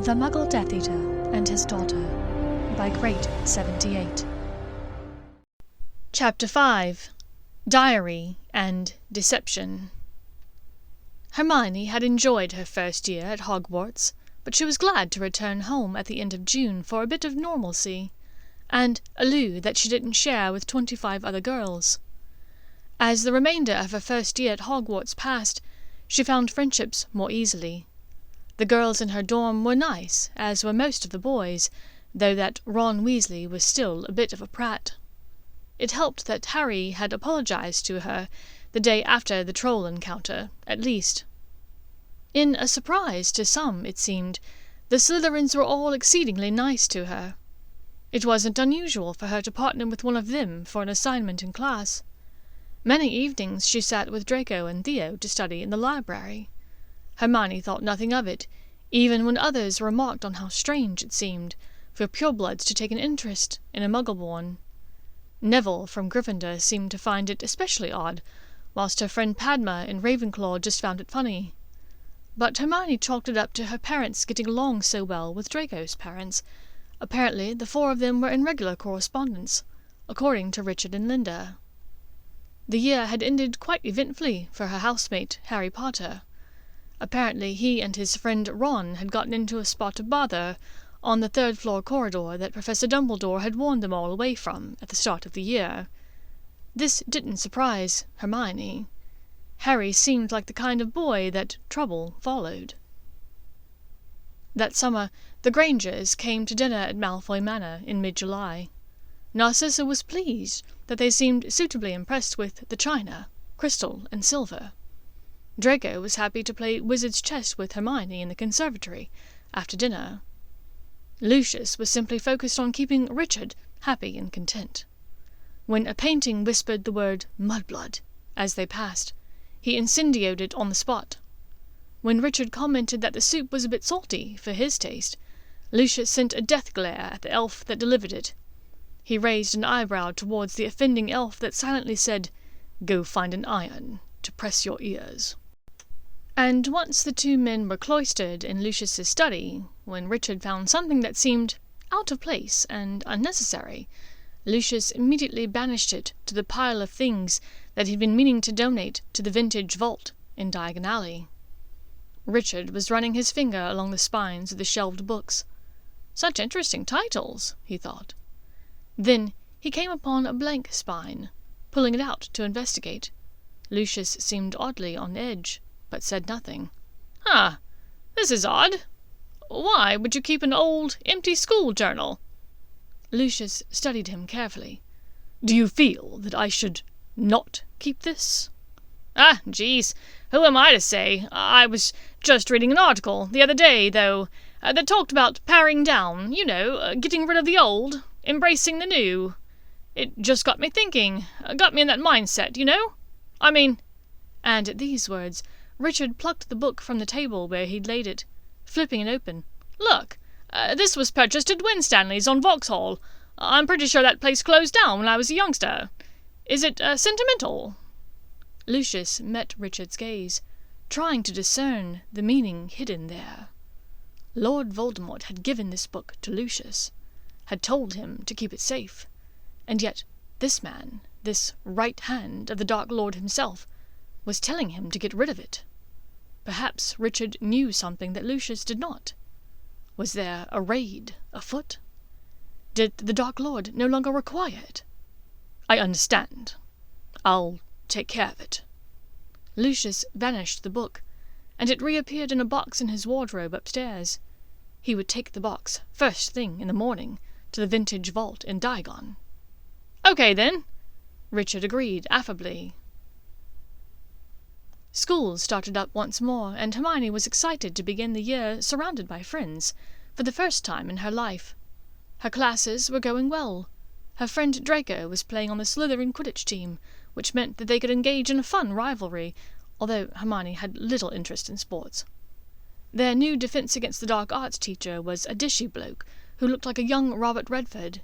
The Muggle Death Eater and His Daughter by Great 78. Chapter 5. Diary and Deception. Hermione had enjoyed her first year at Hogwarts, but she was glad to return home at the end of June for a bit of normalcy, and a loo that she didn't share with 25 other girls. As the remainder of her first year at Hogwarts passed, she found friendships more easily. The girls in her dorm were nice, as were most of the boys, though that Ron Weasley was still a bit of a prat. It helped that Harry had apologized to her the day after the troll encounter, at least. In a surprise to some, it seemed, the Slytherins were all exceedingly nice to her. It wasn't unusual for her to partner with one of them for an assignment in class. Many evenings she sat with Draco and Theo to study in the library. Hermione thought nothing of it, even when others remarked on how strange it seemed for purebloods to take an interest in a Muggleborn. Neville from Gryffindor seemed to find it especially odd, whilst her friend Padma in Ravenclaw just found it funny. But Hermione chalked it up to her parents getting along so well with Draco's parents. Apparently the four of them were in regular correspondence, according to Richard and Linda. The year had ended quite eventfully for her housemate, Harry Potter. Apparently he and his friend Ron had gotten into a spot of bother on the third-floor corridor that Professor Dumbledore had warned them all away from at the start of the year. This didn't surprise Hermione. Harry seemed like the kind of boy that trouble followed. That summer, the Grangers came to dinner at Malfoy Manor in mid-July. Narcissa was pleased that they seemed suitably impressed with the china, crystal, and silver. Draco was happy to play wizard's chess with Hermione in the conservatory after dinner. Lucius was simply focused on keeping Richard happy and content. When a painting whispered the word mudblood as they passed, he incendiated it on the spot. When Richard commented that the soup was a bit salty for his taste, Lucius sent a death glare at the elf that delivered it. He raised an eyebrow towards the offending elf that silently said, "Go find an iron to press your ears." And once the two men were cloistered in Lucius's study, when Richard found something that seemed out of place and unnecessary, Lucius immediately banished it to the pile of things that he'd been meaning to donate to the vintage vault in Diagon Alley. Richard was running his finger along the spines of the shelved books. Such interesting titles, he thought. Then he came upon a blank spine. Pulling it out to investigate, Lucius seemed oddly on edge, but said nothing. "Ah, this is odd. Why would you keep an old, empty school journal?" Lucius studied him carefully. "Do you feel that I should not keep this?" "Ah, geez, who am I to say? I was just reading an article the other day, though, that talked about paring down, getting rid of the old, embracing the new. It just got me thinking, got me in that mindset, I mean—" And at these words, Richard plucked the book from the table where he'd laid it, flipping it open. "Look, this was purchased at Winstanley's on Vauxhall. I'm pretty sure that place closed down when I was a youngster. Is it sentimental?" Lucius met Richard's gaze, trying to discern the meaning hidden there. Lord Voldemort had given this book to Lucius, had told him to keep it safe, and yet this man, this right hand of the Dark Lord himself, was telling him to get rid of it. Perhaps Richard knew something that Lucius did not. Was there a raid afoot? Did the Dark Lord no longer require it? "I understand. I'll take care of it." Lucius vanished the book, and it reappeared in a box in his wardrobe upstairs. He would take the box first thing in the morning to the vintage vault in Diagon. "Okay, then," Richard agreed affably. School started up once more, and Hermione was excited to begin the year surrounded by friends, for the first time in her life. Her classes were going well. Her friend Draco was playing on the Slytherin Quidditch team, which meant that they could engage in a fun rivalry, although Hermione had little interest in sports. Their new Defense Against the Dark Arts teacher was a dishy bloke who looked like a young Robert Redford.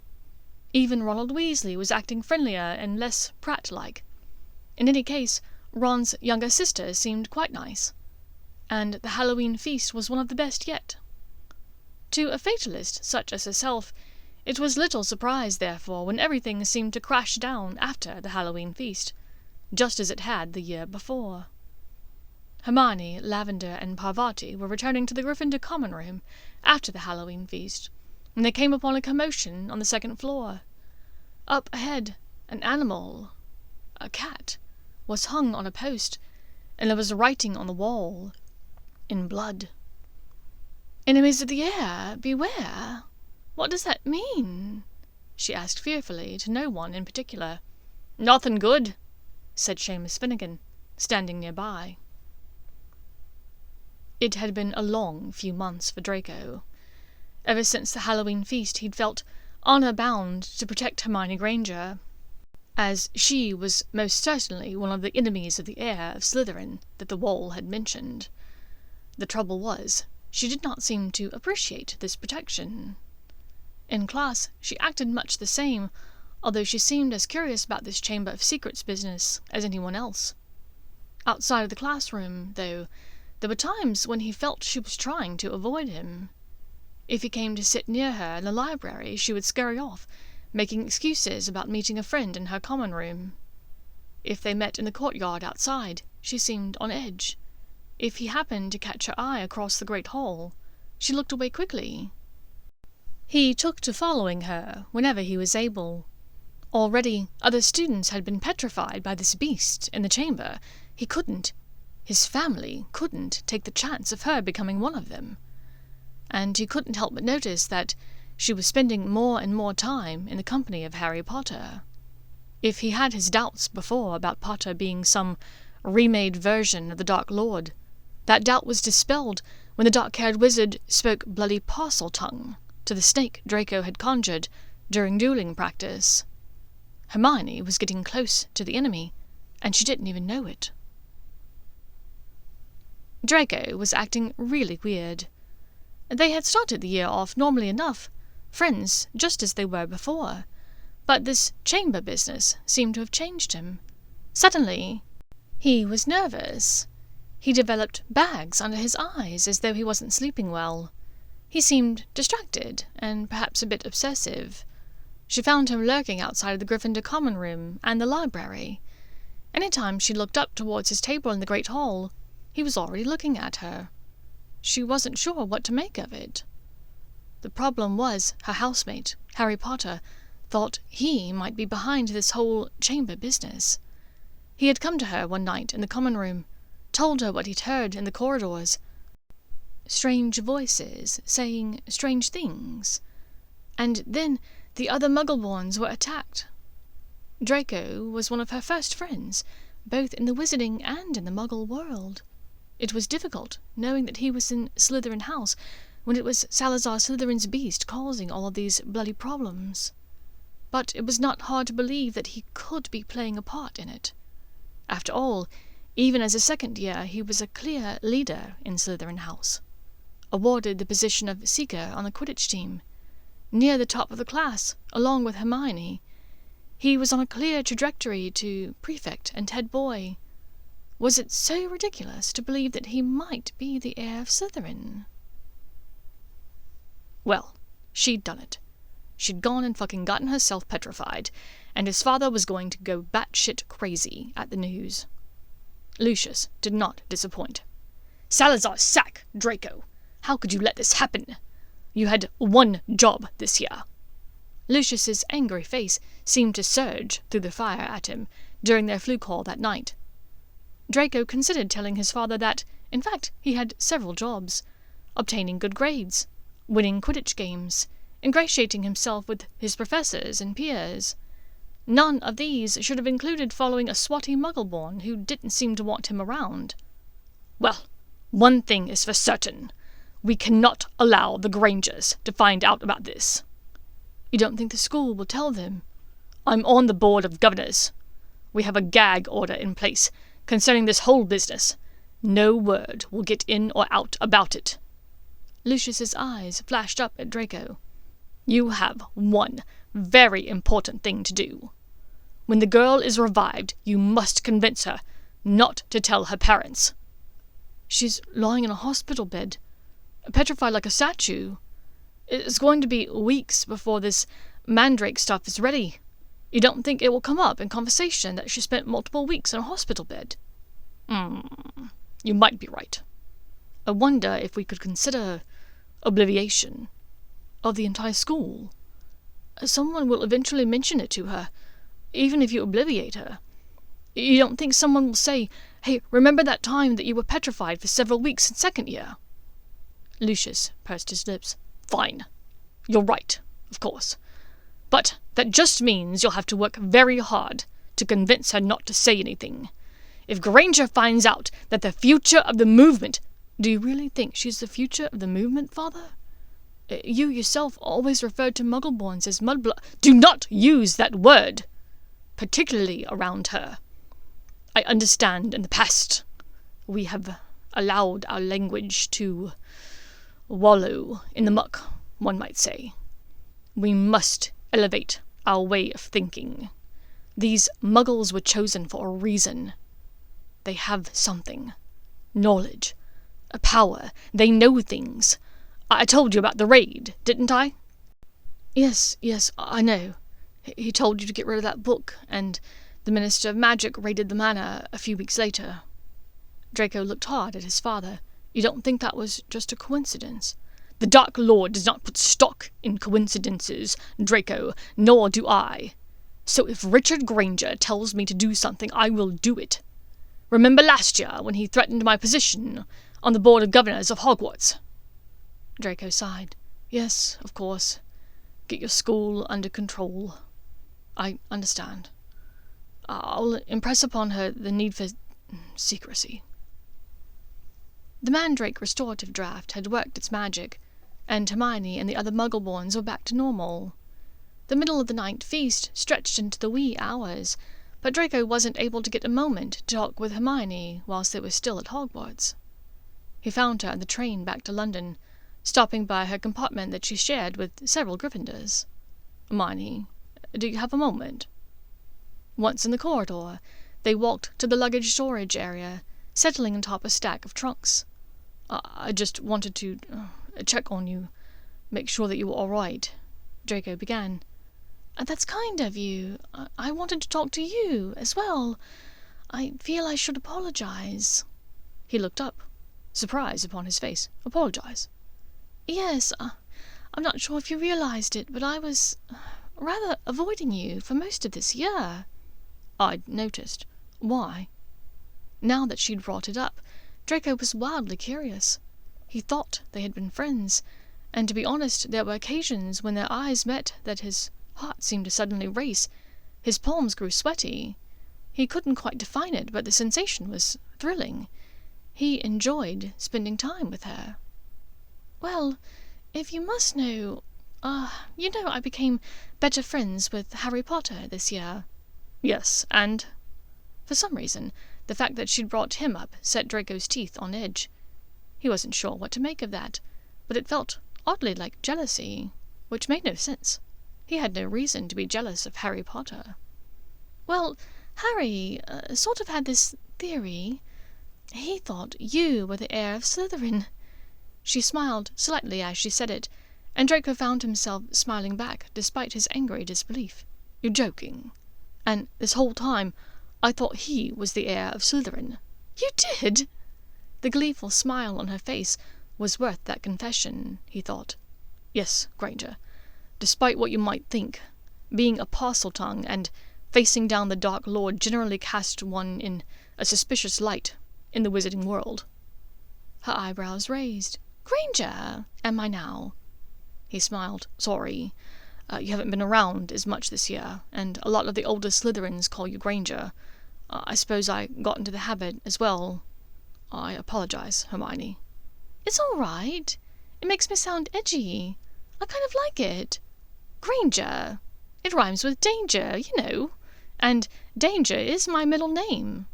Even Ronald Weasley was acting friendlier and less prat-like. In any case, Ron's younger sister seemed quite nice, and the Halloween feast was one of the best yet. To a fatalist such as herself, it was little surprise, therefore, when everything seemed to crash down after the Halloween feast, just as it had the year before. Hermione, Lavender, and Parvati were returning to the Gryffindor common room after the Halloween feast, when they came upon a commotion on the second floor. Up ahead, an animal, a cat, was hung on a post, and there was writing on the wall, in blood. "Enemies of the air, beware! What does that mean?" she asked fearfully, to no one in particular. "Nothing good," said Seamus Finnegan, standing nearby. It had been a long few months for Draco. Ever since the Halloween feast he'd felt honour-bound to protect Hermione Granger, as she was most certainly one of the enemies of the heir of Slytherin that the wall had mentioned. The trouble was, she did not seem to appreciate this protection. In class, she acted much the same, although she seemed as curious about this Chamber of Secrets business as anyone else. Outside of the classroom, though, there were times when he felt she was trying to avoid him. If he came to sit near her in the library, she would scurry off, making excuses about meeting a friend in her common room. If they met in the courtyard outside, she seemed on edge. If he happened to catch her eye across the great hall, she looked away quickly. He took to following her whenever he was able. Already other students had been petrified by this beast in the chamber. His family couldn't take the chance of her becoming one of them. And he couldn't help but notice that she was spending more and more time in the company of Harry Potter. If he had his doubts before about Potter being some remade version of the Dark Lord, that doubt was dispelled when the dark-haired wizard spoke bloody parcel tongue to the snake Draco had conjured during dueling practice. Hermione was getting close to the enemy, and she didn't even know it. Draco was acting really weird. They had started the year off normally enough, friends just as they were before, but this chamber business seemed to have changed him. Suddenly, he was nervous. He developed bags under his eyes as though he wasn't sleeping well. He seemed distracted and perhaps a bit obsessive. She found him lurking outside of the Gryffindor common room and the library. Any time she looked up towards his table in the great hall, he was already looking at her. She wasn't sure what to make of it. The problem was her housemate, Harry Potter, thought he might be behind this whole chamber business. He had come to her one night in the common room, told her what he'd heard in the corridors. Strange voices saying strange things. And then the other Muggleborns were attacked. Draco was one of her first friends, both in the wizarding and in the Muggle world. It was difficult, knowing that he was in Slytherin House, when it was Salazar Slytherin's beast causing all of these bloody problems. But it was not hard to believe that he could be playing a part in it. After all, even as a second year, he was a clear leader in Slytherin House, awarded the position of Seeker on the Quidditch team, near the top of the class, along with Hermione. He was on a clear trajectory to prefect and head boy. Was it so ridiculous to believe that he might be the heir of Slytherin? Well, she'd done it. She'd gone and fucking gotten herself petrified, and his father was going to go batshit crazy at the news. Lucius did not disappoint. "Salazar, sack Draco! How could you let this happen? You had one job this year." Lucius's angry face seemed to surge through the fire at him during their flu call that night. Draco considered telling his father that, in fact, he had several jobs: obtaining good grades, winning Quidditch games, ingratiating himself with his professors and peers. None of these should have included following a swotty Muggleborn who didn't seem to want him around. "Well, one thing is for certain. We cannot allow the Grangers to find out about this." "You don't think the school will tell them?" "I'm on the board of governors. We have a gag order in place concerning this whole business. No word will get in or out about it." Lucius's eyes flashed up at Draco. "You have one very important thing to do. When the girl is revived, you must convince her not to tell her parents." "She's lying in a hospital bed, petrified like a statue." It's going to be weeks before this mandrake stuff is ready. You don't think it will come up in conversation that she spent multiple weeks in a hospital bed? You might be right. I wonder if we could consider obliviation of the entire school. Someone will eventually mention it to her, even if you obliviate her. You don't think someone will say, "Hey, remember that time that you were petrified for several weeks in second year?" Lucius pursed his lips. Fine. You're right, of course. But that just means you'll have to work very hard to convince her not to say anything. If Granger finds out that the future of the movement... Do you really think she's the future of the movement, Father? You yourself always referred to Muggleborns as mudblood. Do not use that word, particularly around her. I understand in the past we have allowed our language to wallow in the muck, one might say. We must elevate our way of thinking. These Muggles were chosen for a reason. They have something. Knowledge. A power. They know things. I told you about the raid, didn't I? Yes, I know. He told you to get rid of that book, and the Minister of Magic raided the manor a few weeks later. Draco looked hard at his father. You don't think that was just a coincidence? The Dark Lord does not put stock in coincidences, Draco, nor do I. So if Richard Granger tells me to do something, I will do it. Remember last year when he threatened my position on the Board of Governors of Hogwarts? Draco sighed. Yes, of course. Get your school under control. I understand. I'll impress upon her the need for secrecy. The Mandrake restorative draft had worked its magic, and Hermione and the other Muggleborns were back to normal. The middle of the night feast stretched into the wee hours, but Draco wasn't able to get a moment to talk with Hermione whilst they were still at Hogwarts. He found her on the train back to London, stopping by her compartment that she shared with several Gryffindors. Hermione, do you have a moment? Once in the corridor, they walked to the luggage storage area, settling atop a stack of trunks. I just wanted to check on you, make sure that you were all right, Draco began. That's kind of you. I wanted to talk to you as well. I feel I should apologize. He looked up, surprise upon his face. Apologize? Yes, I'm not sure if you realized it, but I was rather avoiding you for most of this year. I'd noticed. Why? Now that she'd brought it up, Draco was wildly curious. He thought they had been friends, and to be honest, there were occasions when their eyes met that his heart seemed to suddenly race. His palms grew sweaty. He couldn't quite define it, but the sensation was thrilling. He enjoyed spending time with her. Well, if you must know, I became better friends with Harry Potter this year. Yes, and? For some reason, the fact that she'd brought him up set Draco's teeth on edge. He wasn't sure what to make of that, but it felt oddly like jealousy, which made no sense. He had no reason to be jealous of Harry Potter. Well, Harry sort of had this theory. He thought you were the heir of Slytherin. She smiled slightly as she said it, and Draco found himself smiling back despite his angry disbelief. You're joking. And this whole time, I thought he was the heir of Slytherin. You did? The gleeful smile on her face was worth that confession, he thought. Yes, Granger. Despite what you might think, being a Parseltongue and facing down the Dark Lord generally cast one in a suspicious light in the wizarding world. Her eyebrows raised. Granger, am I now? He smiled. Sorry. You haven't been around as much this year, and a lot of the older Slytherins call you Granger. I suppose I got into the habit as well. I apologize, Hermione. It's all right. It makes me sound edgy. I kind of like it. Granger. It rhymes with danger, you know. And Danger is my middle name.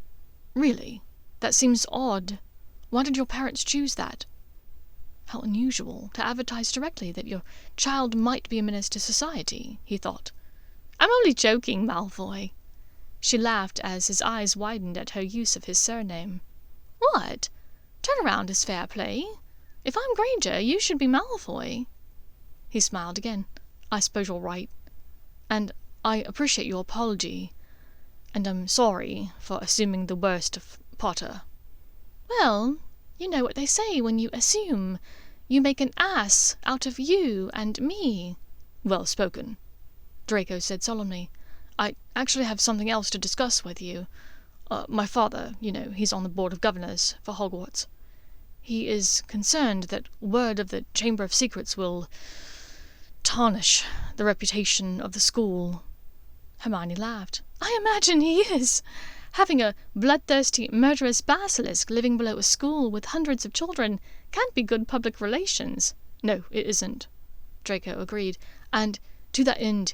Really? That seems odd. Why did your parents choose that? How unusual to advertise directly that your child might be a menace to society, he thought. I'm only joking, Malfoy. She laughed as his eyes widened at her use of his surname. What? Turn around is fair play. If I'm Granger, you should be Malfoy. He smiled again. "I suppose you're right. And I appreciate your apology. And I'm sorry for assuming the worst of Potter." "Well, you know what they say when you assume. You make an ass out of you and me." "Well spoken," Draco said solemnly. "I actually have something else to discuss with you. My father, he's on the Board of Governors for Hogwarts. He is concerned that word of the Chamber of Secrets will tarnish the reputation of the school." Hermione laughed. "I imagine he is. Having a bloodthirsty, murderous basilisk living below a school with hundreds of children can't be good public relations." "No, it isn't," Draco agreed. "And to that end,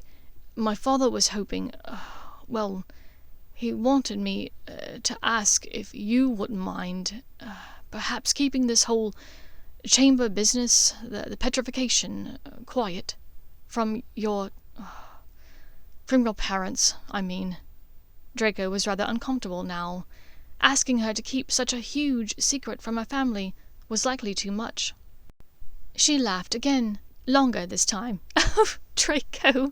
my father was hoping, he wanted me to ask if you wouldn't mind perhaps keeping this whole chamber business, the petrification, quiet. From your parents, I mean." Draco was rather uncomfortable now. Asking her to keep such a huge secret from her family was likely too much. She laughed again, longer this time. "Oh, Draco,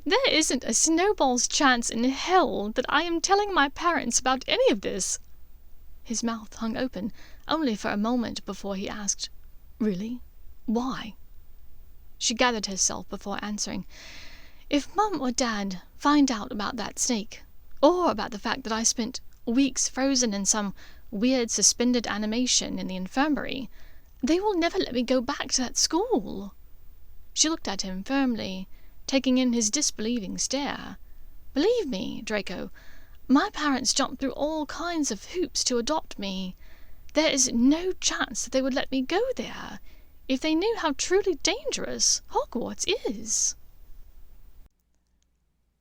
there isn't a snowball's chance in hell that I am telling my parents about any of this." His mouth hung open, only for a moment before he asked, "Really? Why?" She gathered herself before answering. "If Mum or Dad find out about that snake, or about the fact that I spent weeks frozen in some weird suspended animation in the infirmary, they will never let me go back to that school." She looked at him firmly, taking in his disbelieving stare. "Believe me, Draco, my parents jumped through all kinds of hoops to adopt me. There is no chance that they would let me go there if they knew how truly dangerous Hogwarts is."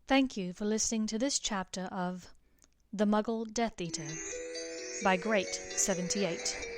Thank you for listening to this chapter of The Muggle Death Eater by Great 78.